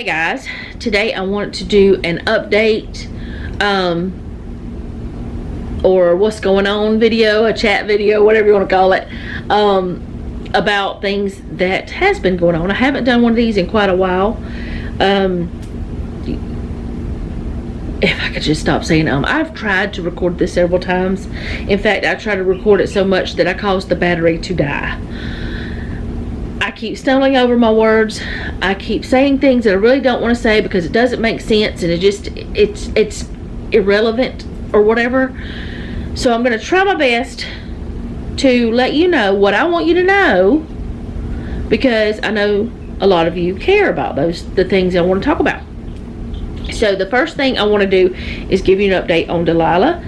Hey guys, today I want to do an update or what's going on video, a chat video, whatever you want to call it, about things that has been going on. I haven't done one of these in quite a while. If I could just stop saying I've tried to record this several times. In fact, I tried to record it so much that I caused the battery to die. I keep stumbling over my words. I keep saying things that I really don't want to say because it doesn't make sense and it's irrelevant or whatever. So I'm going to try my best to let you know what I want you to know, because I know a lot of you care about the things I want to talk about. So the first thing I want to do is give you an update on Delilah.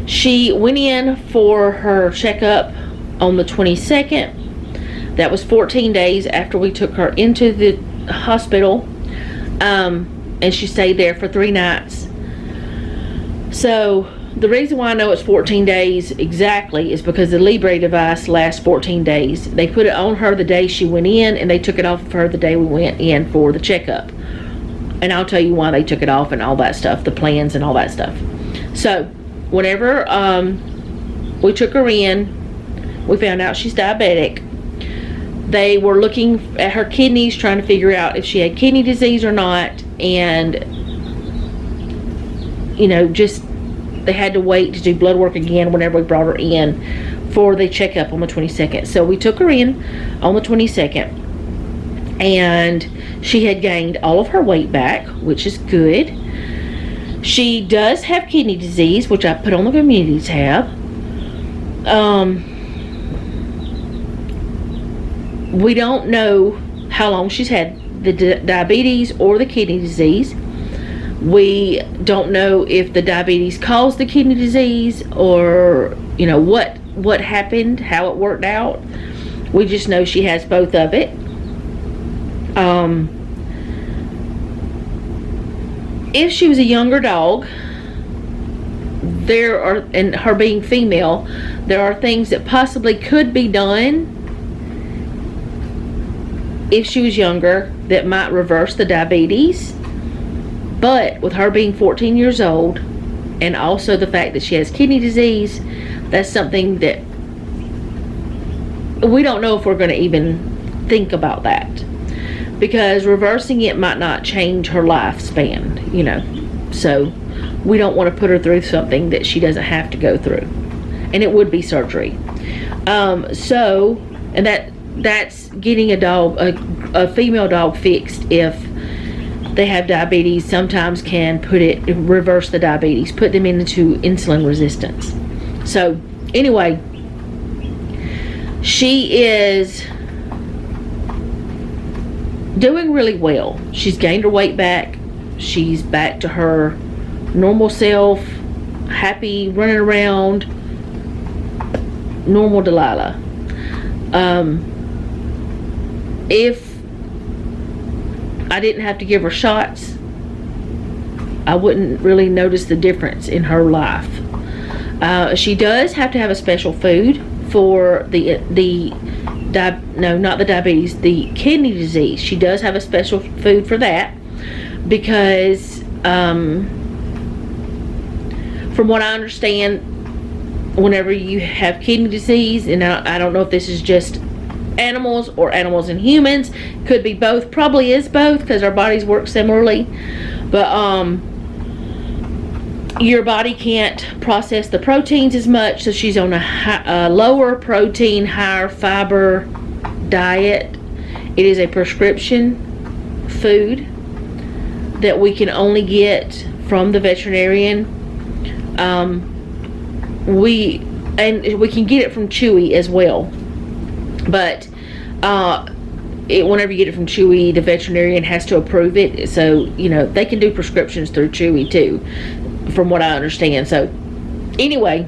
She went in for her checkup on the 22nd. That was 14 days after we took her into the hospital, and she stayed there for 3 nights. So the reason why I know it's 14 days exactly is because the Libre device lasts 14 days. They put it on her the day she went in, and they took it off of her the day we went in for the checkup. And I'll tell you why they took it off and all that stuff, the plans and all that stuff. So whenever we took her in, we found out she's diabetic. They were looking at her kidneys, trying to figure out if she had kidney disease or not, and just they had to wait to do blood work again whenever we brought her in for the checkup on the 22nd. So we took her in on the 22nd, and she had gained all of her weight back, which is good. She does have kidney disease, which I put on the community tab. We don't know how long she's had the diabetes or the kidney disease. We don't know if the diabetes caused the kidney disease or, what happened, how it worked out. We just know she has both of it. If she was a younger dog, and her being female, there are things that possibly could be done if she was younger that might reverse the diabetes. But with her being 14 years old, and also the fact that she has kidney disease, that's something that we don't know if we're going to even think about that, because reversing it might not change her lifespan, so we don't want to put her through something that she doesn't have to go through, and it would be surgery. And that's getting a female dog fixed if they have diabetes. Sometimes can reverse the diabetes, put them into insulin resistance. So anyway, she is doing really well. She's gained her weight back. She's back to her normal self, happy, running around, normal Delilah. If I didn't have to give her shots, I wouldn't really notice the difference in her life. She does have to have a special food for the kidney disease. She does have a special food for that because from what I understand, whenever you have kidney disease, and I don't know if this is just animals or animals and humans, could be both, probably is both because our bodies work similarly, but your body can't process the proteins as much, so she's on a lower protein, higher fiber diet. It is a prescription food that we can only get from the veterinarian. We can get it from Chewy as well, but whenever you get it from Chewy, the veterinarian has to approve it. So they can do prescriptions through Chewy too, from what I understand. So anyway,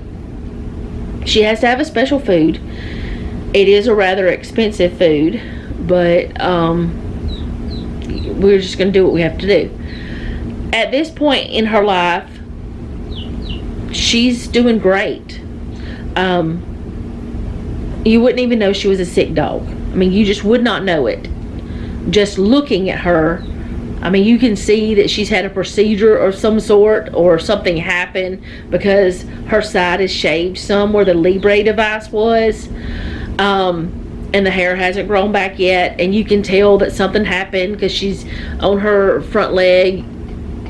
she has to have a special food. It is a rather expensive food, but we're just going to do what we have to do. At this point in her life, she's doing great. You wouldn't even know she was a sick dog. I mean, you just would not know it. Just looking at her, I mean, you can see that she's had a procedure of some sort, or something happened, because her side is shaved some where the Libre device was. And the hair hasn't grown back yet, and you can tell that something happened because she's on her front leg,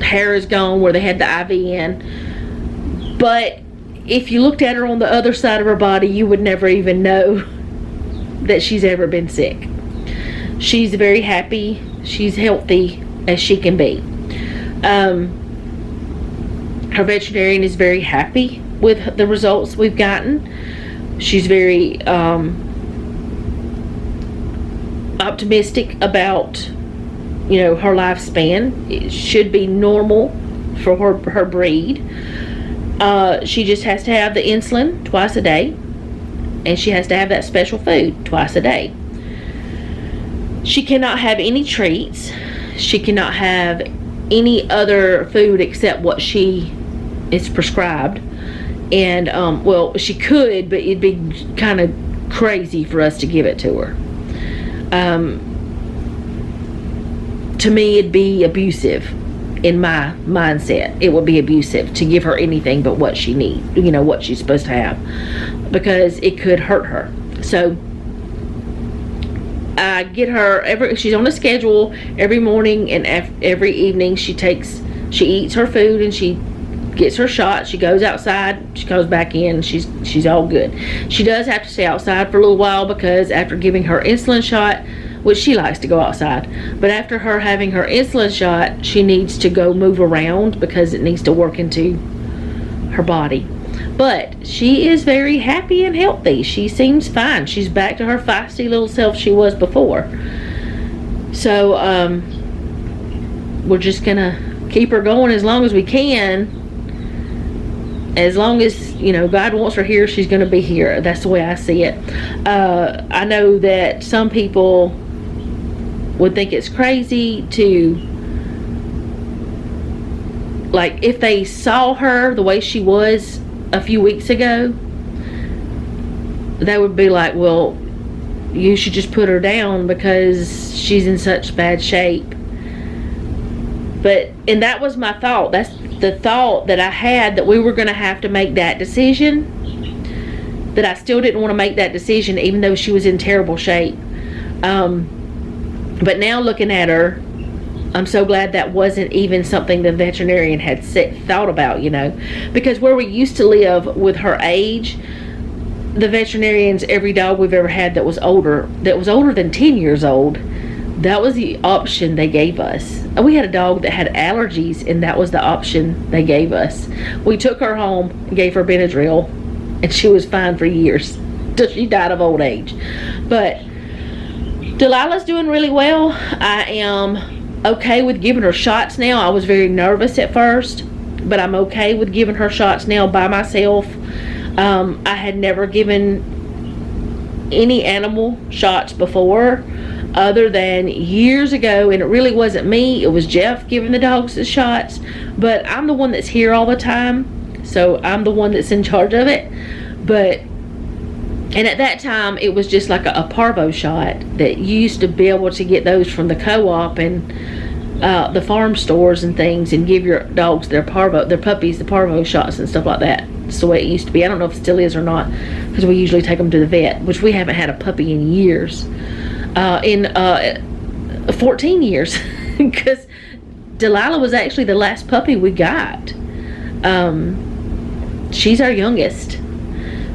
hair is gone where they had the IV in. But if you looked at her on the other side of her body, you would never even know that she's ever been sick. She's very happy, she's healthy as she can be. Her veterinarian is very happy with the results we've gotten. She's very optimistic about, you know, her lifespan. It should be normal for her breed. She just has to have the insulin twice a day, and she has to have that special food twice a day. She cannot have any treats. She cannot have any other food except what she is prescribed. And well, she could, but it'd be kind of crazy for us to give it to her. To me, it'd be abusive. In my mindset, it would be abusive to give her anything but what she needs, you know, what she's supposed to have, because it could hurt her. So I get her she's on a schedule every morning, and every evening she eats her food, and she gets her shot. She goes outside, she goes back in, she's all good. She does have to stay outside for a little while, because after giving her insulin shot, which she likes to go outside, but after her having her insulin shot, she needs to go move around because it needs to work into her body. But she is very happy and healthy. She seems fine. She's back to her feisty little self she was before. So we're just gonna keep her going as long as we can. As long as, you know, God wants her here, she's gonna be here. That's the way I see it. I know that some people would think it's crazy to, like, if they saw her the way she was a few weeks ago, they would be like, well, you should just put her down because she's in such bad shape. And that was my thought. That's the thought that I had, that we were going to have to make that decision, that I still didn't want to make that decision even though she was in terrible shape. But now looking at her, I'm so glad that wasn't even something the veterinarian had thought about, you know, because where we used to live with her age, the veterinarians, every dog we've ever had that was older than 10 years old, that was the option they gave us. We had a dog that had allergies, and that was the option they gave us. We took her home and gave her Benadryl, and she was fine for years till she died of old age. But Delilah's doing really well. I am okay with giving her shots now. I was very nervous at first, but I'm okay with giving her shots now by myself. I had never given any animal shots before, other than years ago, and it really wasn't me, it was Jeff giving the dogs the shots. But I'm the one that's here all the time, so I'm the one that's in charge of it. And at that time, it was just like a parvo shot that you used to be able to get those from the co-op and the farm stores and things, and give your dogs their puppies the parvo shots and stuff like that. That's the way it used to be. I don't know if it still is or not, because we usually take them to the vet, which we haven't had a puppy in years. In 14 years, because Delilah was actually the last puppy we got. She's our youngest.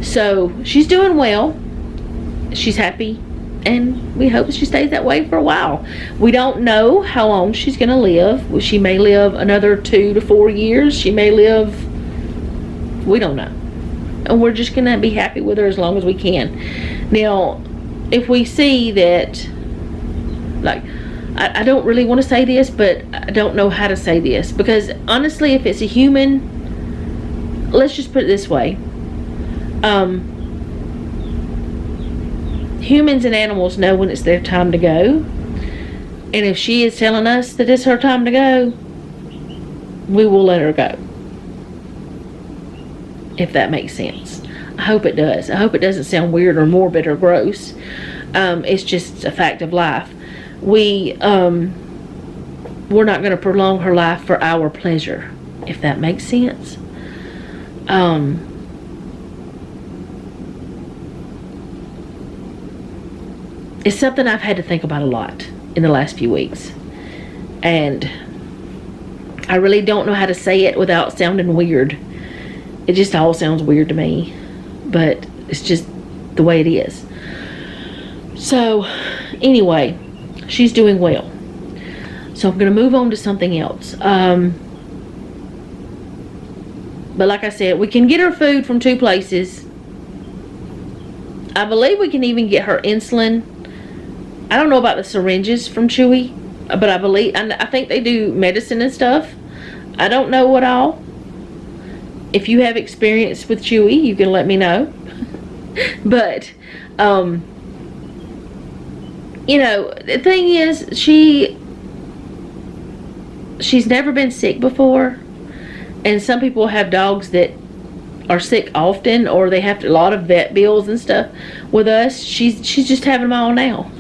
So she's doing well. She's happy, and we hope she stays that way for a while. We don't know how long she's going to live. She may live another 2 to 4 years. She may live, we don't know. And we're just going to be happy with her as long as we can. Now, if we see that, like, I don't really want to say this, but I don't know how to say this, because honestly, if it's a human, let's just put it this way. Humans and animals know when it's their time to go, and if she is telling us that it's her time to go, we will let her go, if that makes sense. I hope it does. I hope it doesn't sound weird or morbid or gross. It's just a fact of life. We we're not going to prolong her life for our pleasure, if that makes sense. It's something I've had to think about a lot in the last few weeks. And I really don't know how to say it without sounding weird. It just all sounds weird to me. But it's just the way it is. So, anyway, she's doing well. So I'm going to move on to something else. But like I said, we can get her food from 2 places. I believe we can even get her insulin. I don't know about the syringes from Chewy, but I think they do medicine and stuff. I don't know what all. If you have experience with Chewy, you can let me know. But, you know, the thing is, she's never been sick before. And some people have dogs that are sick often, or they have a lot of vet bills and stuff. With us, she's just having them all now.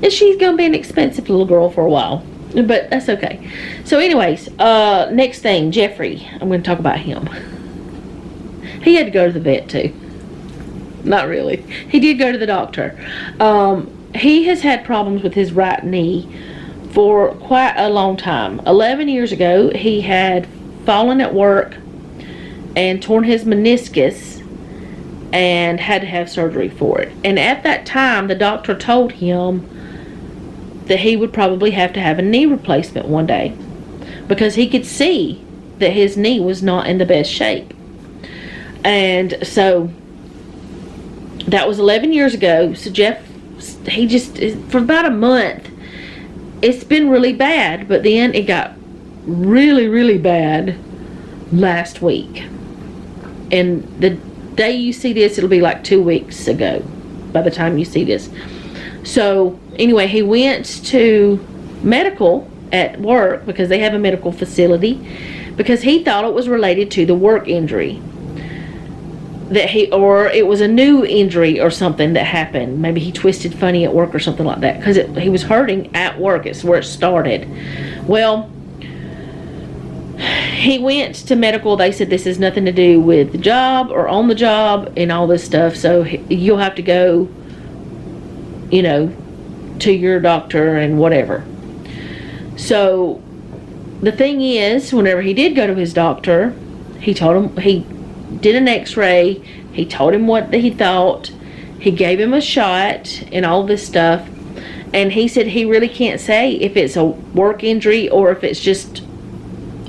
And she's gonna be an expensive little girl for a while, but that's okay. So anyways, next thing, Jeffrey, I'm gonna talk about him. He had to go to the vet too. Not really. He did go to the doctor. He has had problems with his right knee for quite a long time. 11 years ago, he had fallen at work and torn his meniscus and had to have surgery for it. And at that time, the doctor told him that he would probably have to have a knee replacement one day, because he could see that his knee was not in the best shape. And so that was 11 years ago. So Jeff, he just, for about a month, it's been really bad, but then it got really, really bad last week. And the day you see this, it'll be like 2 weeks ago by the time you see this. So anyway, he went to medical at work, because they have a medical facility, because he thought it was related to the work injury or it was a new injury or something that happened. Maybe he twisted funny at work or something like that, because he was hurting at work. It's where it started. Well, he went to medical. They said this has nothing to do with the job or on the job and all this stuff, so you'll have to go, you know, to your doctor and whatever. So the thing is, whenever he did go to his doctor, he told him, he did an x-ray, he told him what he thought, he gave him a shot and all this stuff, and he said he really can't say if it's a work injury or if it's just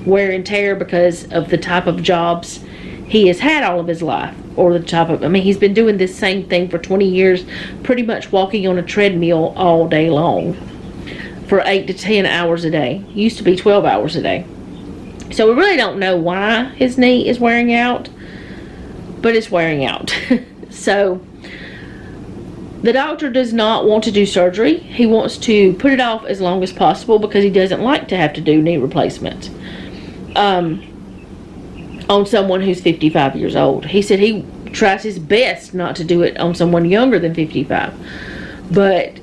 wear and tear because of the type of jobs he has had all of his life, or the type of, I mean, he's been doing this same thing for 20 years, pretty much walking on a treadmill all day long for 8 to 10 hours a day. It used to be 12 hours a day. So we really don't know why his knee is wearing out, but it's wearing out. So the doctor does not want to do surgery. He wants to put it off as long as possible, because he doesn't like to have to do knee replacement on someone who's 55 years old. He said he tries his best not to do it on someone younger than 55, but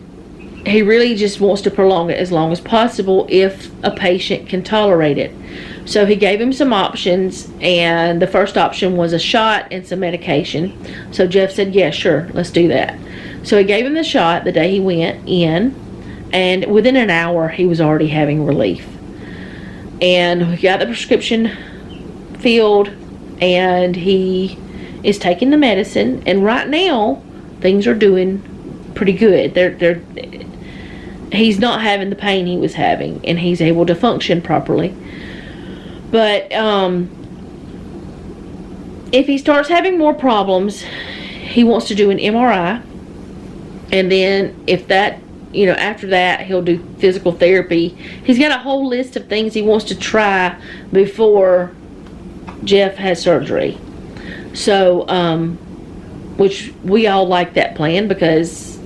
he really just wants to prolong it as long as possible if a patient can tolerate it. So he gave him some options, and the first option was a shot and some medication. So Jeff said, yeah, sure, let's do that. So he gave him the shot the day he went in, and within an hour he was already having relief. And we got the prescription filled, and he is taking the medicine, and right now things are doing pretty good. He's not having the pain he was having, and he's able to function properly. But if he starts having more problems, he wants to do an MRI, and then if that, you know, after that he'll do physical therapy. He's got a whole list of things he wants to try before Jeff has surgery. So which we all like that plan, because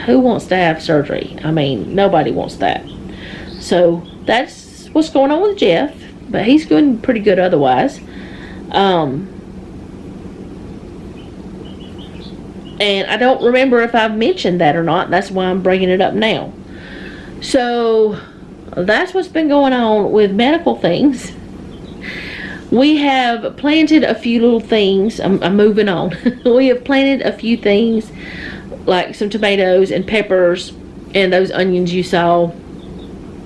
who wants to have surgery? I mean, nobody wants that. So that's what's going on with Jeff, but he's doing pretty good otherwise. And I don't remember if I've mentioned that or not. That's why I'm bringing it up now. So that's what's been going on with medical things. We have planted a few little things. I'm moving on. We have planted a few things, like some tomatoes and peppers and those onions you saw.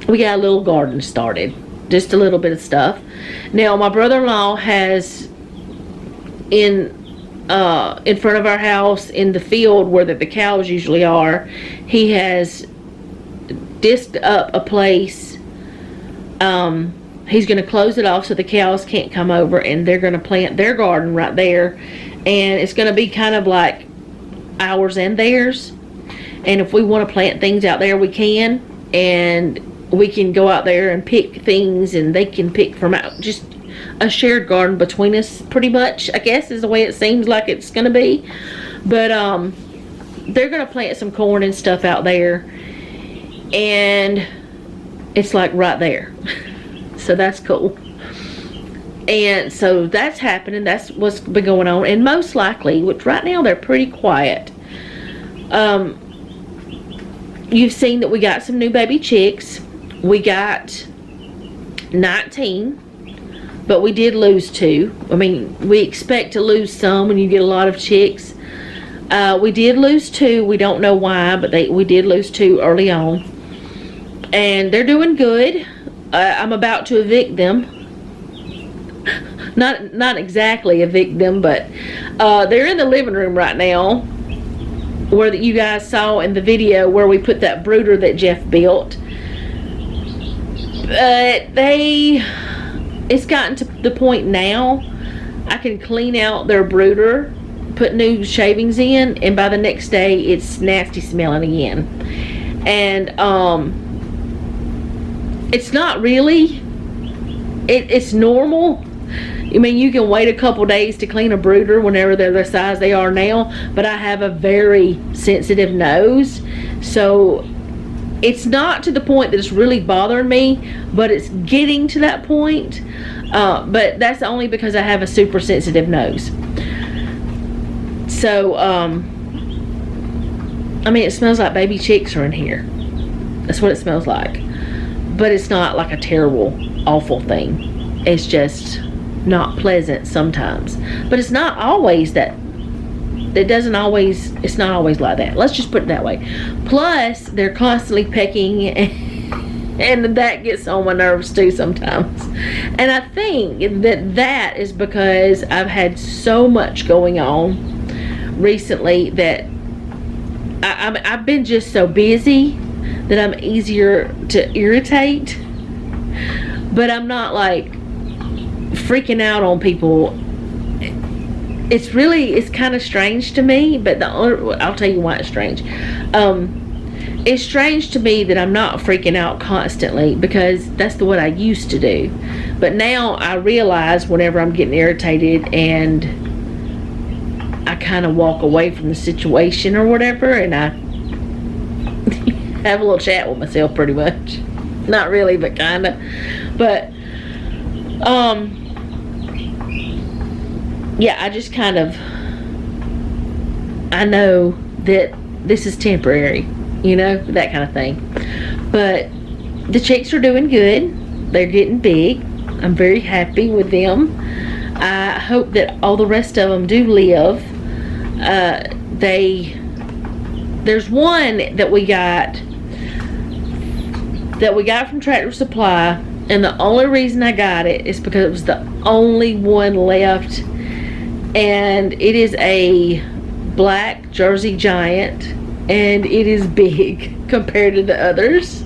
We got a little garden started. Just a little bit of stuff. Now, my brother-in-law has in front of our house, in the field where the cows usually are, he has disked up a place. He's going to close it off so the cows can't come over, and they're going to plant their garden right there, and it's going to be kind of like ours and theirs. And if we want to plant things out there, we can, and we can go out there and pick things, and they can pick from out, just a shared garden between us, pretty much, I guess, is the way it seems like it's going to be. But they're going to plant some corn and stuff out there, and it's like right there. So that's cool. And so that's happening. That's what's been going on. And most likely, which right now they're pretty quiet, you've seen that we got some new baby chicks. We got 19, but we did lose 2. I mean, we expect to lose some when you get a lot of chicks. We did lose 2. We don't know why, but we did lose 2 early on. And they're doing good. I'm about to evict them. Not exactly evict them, but they're in the living room right now, where you guys saw in the video where we put that brooder that Jeff built. But it's gotten to the point now I can clean out their brooder, put new shavings in, and by the next day it's nasty smelling again. And it's not really, it's normal. I mean, you can wait a couple days to clean a brooder whenever they're the size they are now, but I have a very sensitive nose, so it's not to the point that it's really bothering me, but it's getting to that point. But that's only because I have a super sensitive nose. So I mean, it smells like baby chicks are in here. That's what it smells like. But it's not like a terrible, awful thing. It's just not pleasant sometimes. But it's not always that. It's not always like that. Let's just put it that way. Plus, they're constantly pecking, and that gets on my nerves too sometimes. And I think that is because I've had so much going on recently that I've been just so busy that I'm easier to irritate. But I'm not like freaking out on people. It's kind of strange to me, but I'll tell you why it's strange. It's strange to me that I'm not freaking out constantly, because that's what I used to do. But now I realize whenever I'm getting irritated and I kind of walk away from the situation or whatever, and I have a little chat with myself, pretty much. Not really, but kind of. But yeah, I just kind of, I know that this is temporary, you know, that kind of thing. But the chicks are doing good. They're getting big. I'm very happy with them. I hope that all the rest of them do live. There's one that we got from Tractor Supply, and the only reason I got it is because it was the only one left. And it is a black Jersey Giant, and it is big compared to the others.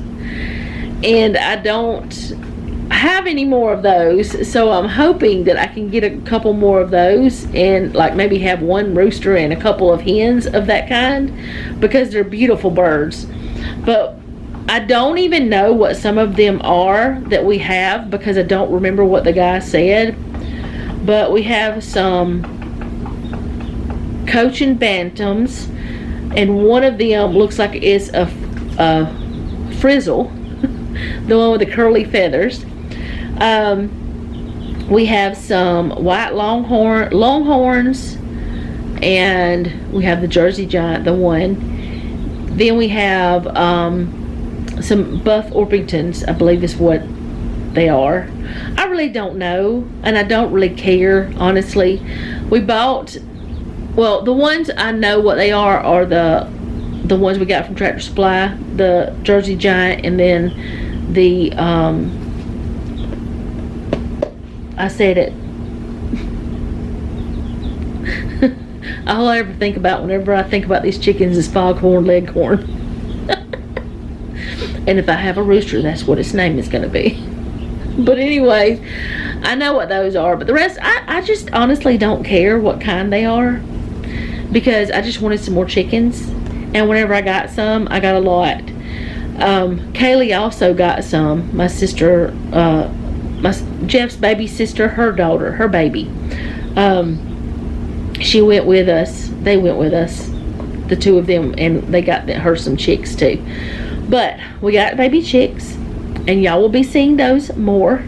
And I don't have any more of those, so I'm hoping that I can get a couple more of those, and like maybe have one rooster and a couple of hens of that kind, because they're beautiful birds. But I don't even know what some of them are that we have, because I don't remember what the guy said. But we have some Cochin Bantams, and one of them looks like it's a frizzle, the one with the curly feathers. We have some white longhorns, and we have the Jersey Giant, the one. Then we have some Buff Orpingtons, I believe is what they are. I really don't know, and I don't really care, honestly. We bought, well, the ones I know what they are the ones we got from Tractor Supply, the Jersey Giant, and then the I said it. All I ever think about whenever I think about these chickens is foghorn leghorn. And if I have a rooster, that's what its name is going to be. But anyways, I know what those are. But the rest, I just honestly don't care what kind they are, because I just wanted some more chickens. And whenever I got some, I got a lot. Kaylee also got some. My sister, Jeff's baby sister, her daughter, her baby. She went with us. They went with us, the two of them, and they got her some chicks too. But we got baby chicks, and y'all will be seeing those more.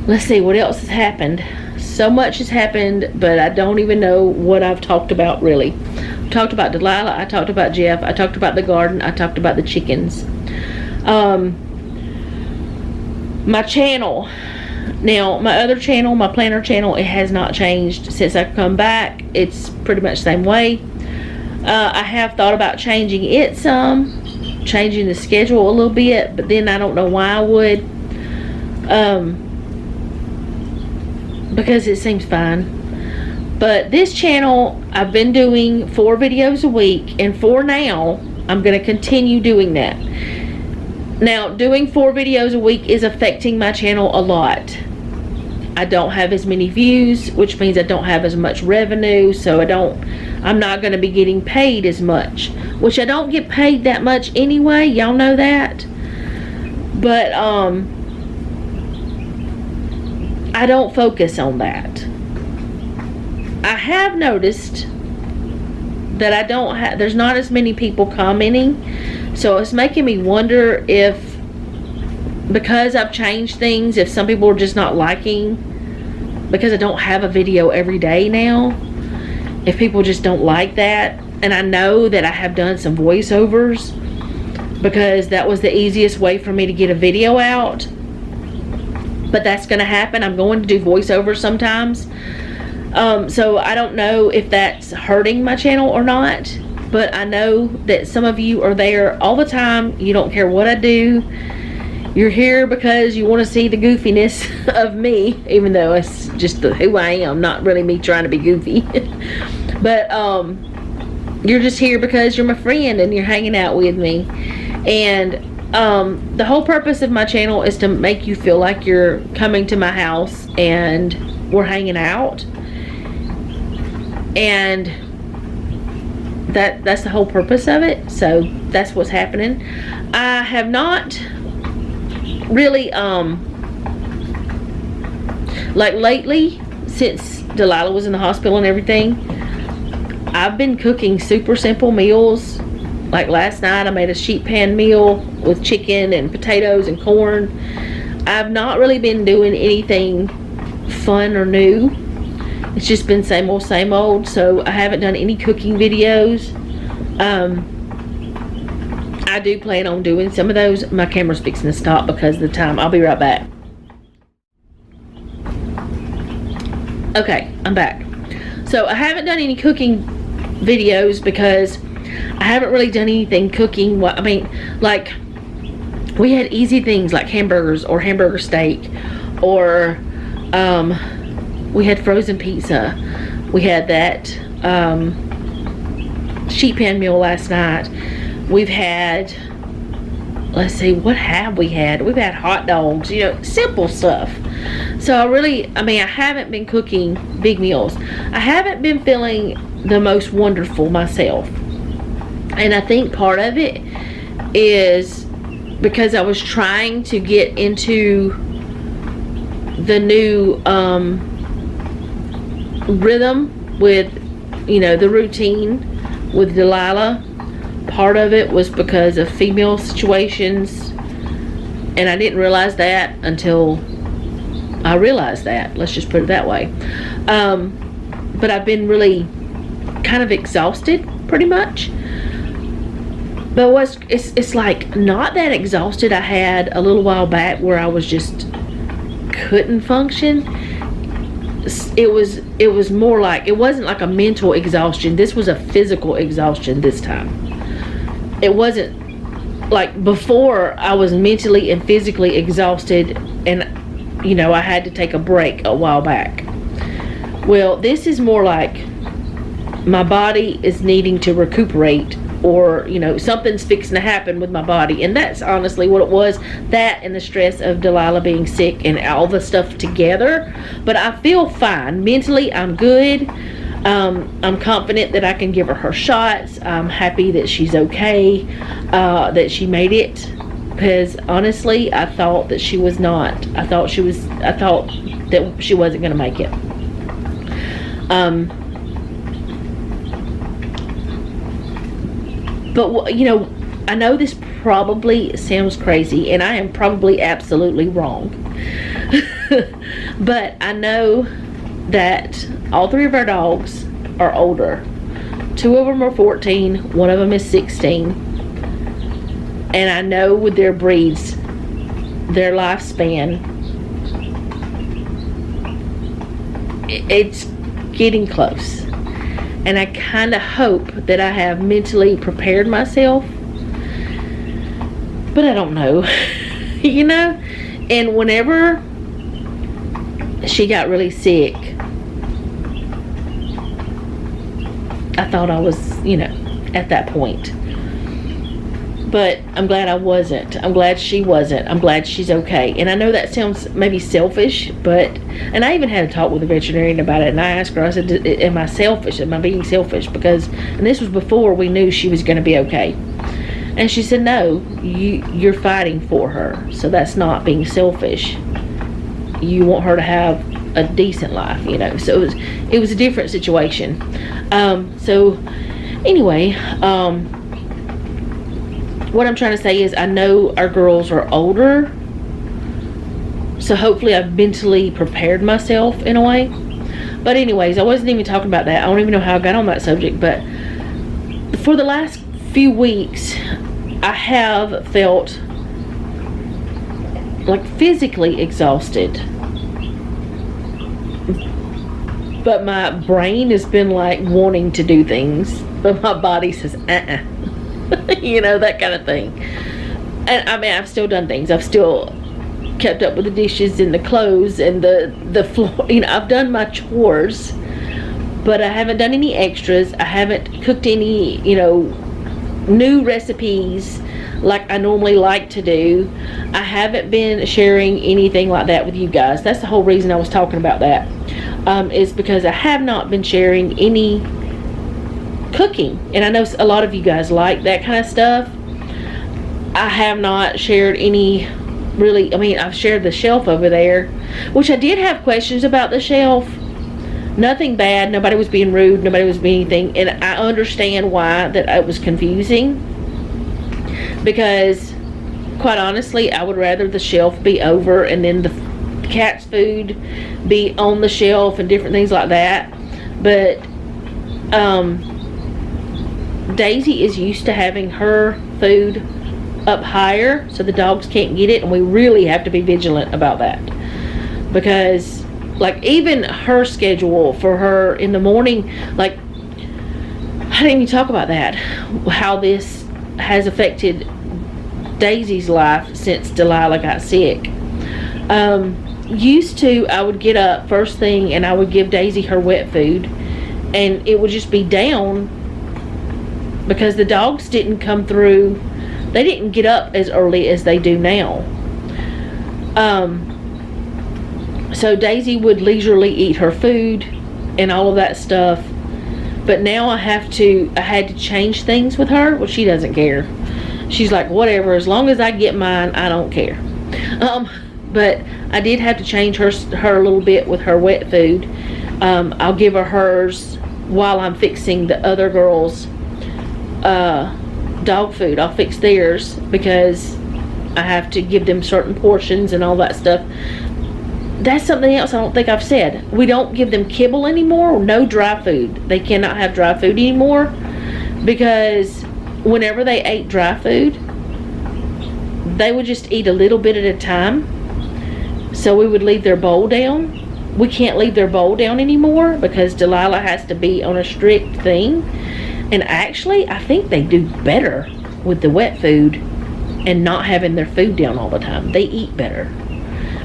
Let's see what else has happened. So much has happened, but I don't even know what I've talked about really. I talked about Delilah, I talked about Jeff, I talked about the garden, I talked about the chickens. My channel. Now, my other channel, my planner channel, it has not changed since I've come back. It's pretty much the same way. I have thought about changing it some, changing the schedule a little bit, but then I don't know why I would. Because it seems fine. But this channel, I've been doing 4 videos a week, and for now, I'm going to continue doing that. Now, doing 4 videos a week is affecting my channel a lot. I don't have as many views, which means I don't have as much revenue, so I'm not going to be getting paid as much, which I don't get paid that much anyway. Y'all know that. But, I don't focus on that. I have noticed that there's not as many people commenting, so it's making me wonder if, because I've changed things, if some people are just not liking, because I don't have a video every day now, if people just don't like that. And I know that I have done some voiceovers, because that was the easiest way for me to get a video out. But that's going to happen. I'm going to do voiceovers sometimes. So I don't know if that's hurting my channel or not. But I know that some of you are there all the time. You don't care what I do. You're here because you want to see the goofiness of me. Even though it's just who I am. Not really me trying to be goofy. But you're just here because you're my friend and you're hanging out with me. And the whole purpose of my channel is to make you feel like you're coming to my house and we're hanging out, and that's the whole purpose of it. So that's what's happening. I have not really like lately, since Delilah was in the hospital and everything, I've been cooking super simple meals. Like last night I made a sheet pan meal with chicken and potatoes and corn. I've not really been doing anything fun or new. It's just been same old, so I haven't done any cooking videos. I do plan on doing some of those. My camera's fixing to stop because of the time. I'll be right back. Okay, I'm back. So I haven't done any cooking videos because I haven't really done anything cooking. I mean, like, we had easy things like hamburgers or hamburger steak, or we had frozen pizza. We had that sheet pan meal last night. We've had, let's see, what have we had? We've had hot dogs, you know, simple stuff. So I haven't been cooking big meals. I haven't been feeling the most wonderful myself. And I think part of it is because I was trying to get into the new rhythm with, you know, the routine with Delilah. Part of it was because of female situations, and I didn't realize that until I realized that. Let's just put it that way. But I've been really kind of exhausted, pretty much. But it's like not that exhausted. I had a little while back where I was just couldn't function. It was more like, it wasn't like a mental exhaustion. This was a physical exhaustion this time. It wasn't like before. I was mentally and physically exhausted, and I had to take a break a while back. Well, this is more like my body is needing to recuperate, or something's fixing to happen with my body, and that's honestly what it was. That and the stress of Delilah being sick and all the stuff together. But I feel fine mentally. I'm good. I'm confident that I can give her shots. I'm happy that she's okay, that she made it, because honestly I thought that she was not. I thought that she wasn't going to make it. But I know this probably sounds crazy, and I am probably absolutely wrong. But I know that all three of our dogs are older. 2 of them are 14, 1 of them is 16. And I know with their breeds, their lifespan, it's getting close. And I kind of hope that I have mentally prepared myself, but I don't know. And whenever she got really sick, I thought I was, at that point. But I'm glad I wasn't. I'm glad she wasn't. I'm glad she's okay. And I know that sounds maybe selfish, and I even had a talk with a veterinarian about it, and I asked her, I said, am I selfish? Am I being selfish? And this was before we knew she was going to be okay. And she said, no, you're fighting for her. So that's not being selfish. You want her to have a decent life, So it was a different situation. So anyway, what I'm trying to say is I know our girls are older, so hopefully I've mentally prepared myself in a way. But anyways, I wasn't even talking about that. I don't even know how I got on that subject, but for the last few weeks I have felt like physically exhausted, but my brain has been like wanting to do things, but my body says that kind of thing. And I mean, I've still done things. I've still kept up with the dishes and the clothes and the floor. I've done my chores, but I haven't done any extras. I haven't cooked any new recipes like I normally like to do. I haven't been sharing anything like that with you guys. That's the whole reason I was talking about that, is because I have not been sharing any cooking, and I know a lot of you guys like that kind of stuff. I have not shared any really. I mean, I've shared the shelf over there, which I did have questions about the shelf. Nothing bad, nobody was being rude, nobody was being anything, and I understand why that it was confusing, because quite honestly I would rather the shelf be over and then the cat's food be on the shelf and different things like that. But Daisy is used to having her food up higher so the dogs can't get it, and we really have to be vigilant about that, because like even her schedule for her in the morning, like I didn't even talk about that, how this has affected Daisy's life since Delilah got sick. Used to, I would get up first thing and I would give Daisy her wet food, and it would just be down because the dogs didn't come through. They didn't get up as early as they do now. So Daisy would leisurely eat her food and all of that stuff. But now I had to change things with her. Well, she doesn't care. She's like, whatever, as long as I get mine, I don't care. But I did have to change her a little bit with her wet food. I'll give her hers while I'm fixing the other girls' dog food. I'll fix theirs because I have to give them certain portions and all that stuff. That's something else I don't think I've said. We don't give them kibble anymore, or no dry food. They cannot have dry food anymore because whenever they ate dry food, they would just eat a little bit at a time. So we would leave their bowl down. We can't leave their bowl down anymore because Delilah has to be on a strict thing. And actually, I think they do better with the wet food and not having their food down all the time. They eat better.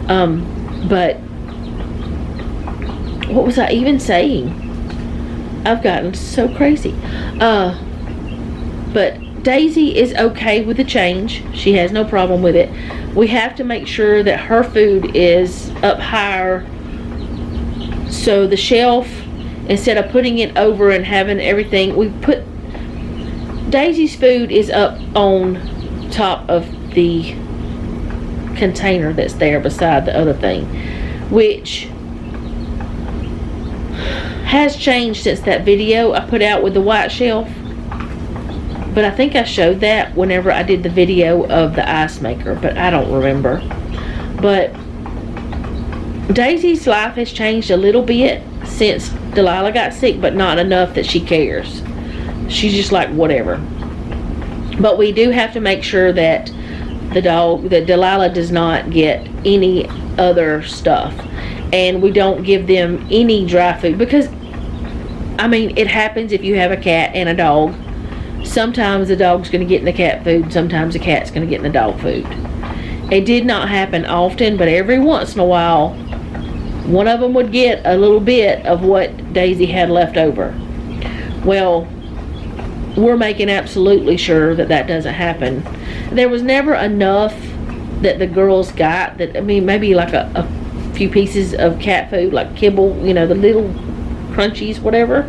But what was I even saying? I've gotten so crazy. But Daisy is okay with the change. She has no problem with it. We have to make sure that her food is up higher. So the shelf, instead of putting it over and having everything, we put Daisy's food is up on top of the container that's there beside the other thing, which has changed since that video I put out with the white shelf. But I think I showed that whenever I did the video of the ice maker, but I don't remember. But Daisy's life has changed a little bit since Delilah got sick, but not enough that she cares. She's just like, whatever. But we do have to make sure that that Delilah does not get any other stuff. And we don't give them any dry food, because, I mean, it happens if you have a cat and a dog. Sometimes the dog's going to get in the cat food, sometimes the cat's going to get in the dog food. It did not happen often, but every once in a while, one of them would get a little bit of what Daisy had left over. Well, we're making absolutely sure that that doesn't happen. There was never enough that the girls got, that, I mean, maybe like a few pieces of cat food, like kibble, you know, the little crunchies, whatever.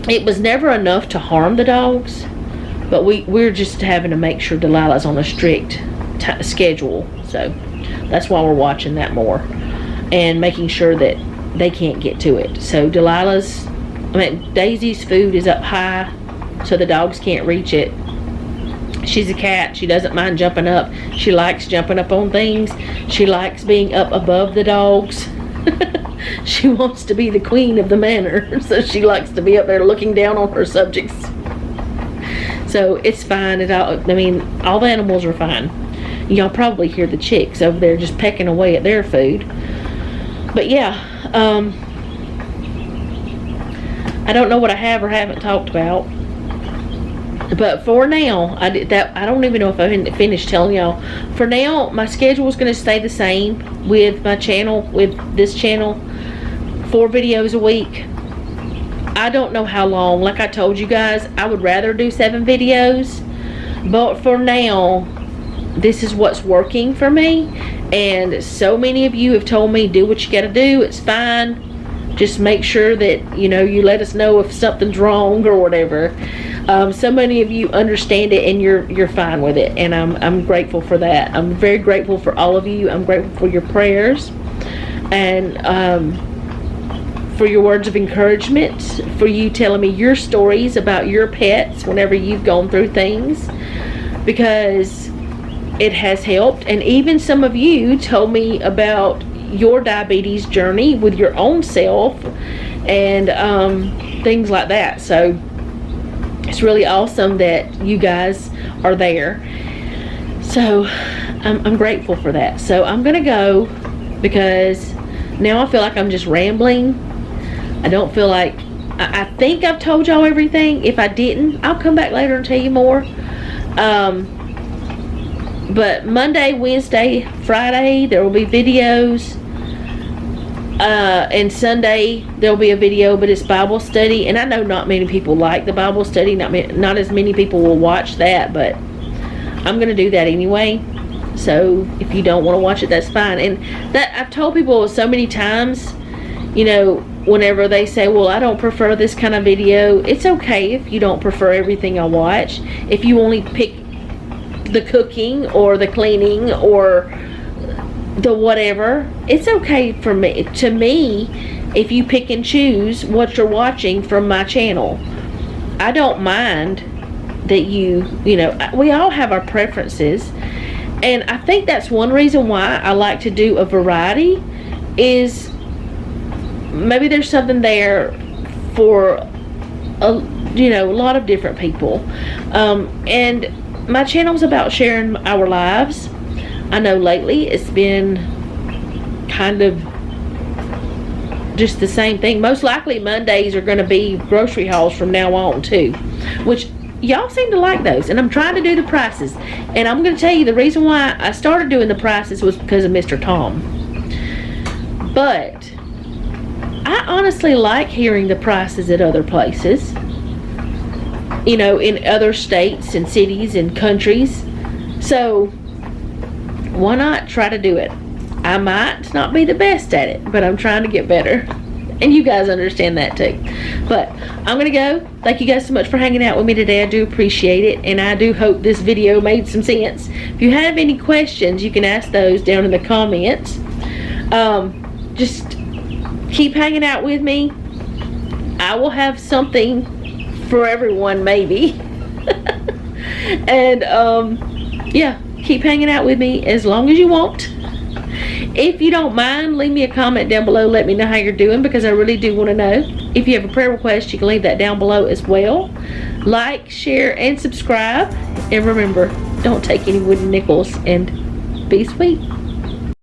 It was never enough to harm the dogs, but we're just having to make sure Delilah's on a strict schedule. So that's why we're watching that more and making sure that they can't get to it. So Daisy's food is up high so the dogs can't reach it. She's a cat. She doesn't mind jumping up. She likes jumping up on things. She likes being up above the dogs. She wants to be the queen of the manor, so she likes to be up there looking down on her subjects. So it's fine. All the animals are fine. Y'all probably hear the chicks over there just pecking away at their food. But yeah, I don't know what I have or haven't talked about. But for now, I don't even know if I finished telling y'all. For now, my schedule is going to stay the same with my channel, with this channel. 4 videos a week. I don't know how long. Like I told you guys, I would rather do 7 videos. But for now, this is what's working for me. And so many of you have told me, do what you got to do. It's fine. Just make sure that, you let us know if something's wrong or whatever. So many of you understand it and you're fine with it, and I'm grateful for that. I'm very grateful for all of you. I'm grateful for your prayers and for your words of encouragement, for you telling me your stories about your pets whenever you've gone through things, because it has helped. And even some of you told me about your diabetes journey with your own self and things like that. So it's really awesome that you guys are there. So I'm grateful for that. So I'm gonna go, because now I feel like I'm just rambling. I don't feel like, I think I've told y'all everything. If I didn't, I'll come back later and tell you more. But Monday, Wednesday, Friday, there will be videos. And Sunday there'll be a video, but it's Bible study, and I know not many people like the Bible study. Not as many people will watch that, but I'm gonna do that anyway. So if you don't want to watch it, that's fine. And that, I've told people so many times, whenever they say, well, I don't prefer this kind of video, it's okay if you don't prefer everything I watch. If you only pick the cooking or the cleaning or the whatever, it's okay for me. To me, if you pick and choose what you're watching from my channel, I don't mind that we all have our preferences. And I think that's one reason why I like to do a variety, is maybe there's something there for a lot of different people. And my channel is about sharing our lives. I know lately it's been kind of just the same thing. Most likely Mondays are going to be grocery hauls from now on too, which y'all seem to like those, and I'm trying to do the prices. And I'm going to tell you the reason why I started doing the prices was because of Mr. Tom. But I honestly like hearing the prices at other places, in other states and cities and countries. So why not try to do it? I might not be the best at it, but I'm trying to get better. And you guys understand that too. But I'm going to go. Thank you guys so much for hanging out with me today. I do appreciate it. And I do hope this video made some sense. If you have any questions, you can ask those down in the comments. Just keep hanging out with me. I will have something for everyone, maybe. And, yeah, keep hanging out with me as long as you want. If you don't mind, leave me a comment down below. Let me know how you're doing, because I really do want to know. If you have a prayer request, you can leave that down below as well. Like, share, and subscribe. And remember, don't take any wooden nickels, and be sweet.